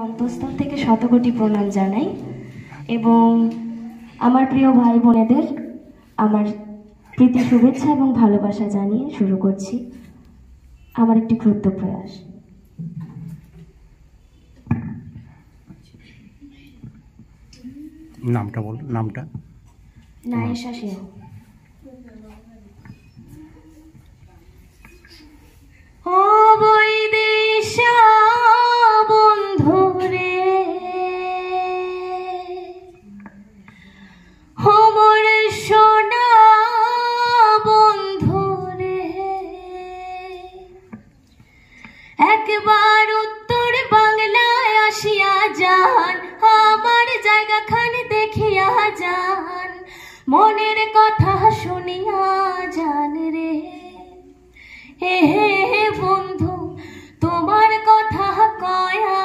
অন্তঃস্থল থেকে শতকোটি প্রণাম জানাই এবং আমার প্রিয় ভাই বোনেদের আমার প্রীতি শুভেচ্ছা এবং ভালোবাসা জানিয়ে শুরু করছি আমার একটি ক্ষুদ্র প্রয়াস। নামটা বল। নামটা নায়েশা সিংহ। ও বৈদেশা বন্ধুরে, হোমর সোনা বন্ধুরে, একবার উত্তর বাংলায় আসিয়া যান, আমার জায়গাখানে দেখিয়া যান, মনের কথা শুনিয়া যান রে। হে বন্ধু, তোমার কথা কয়া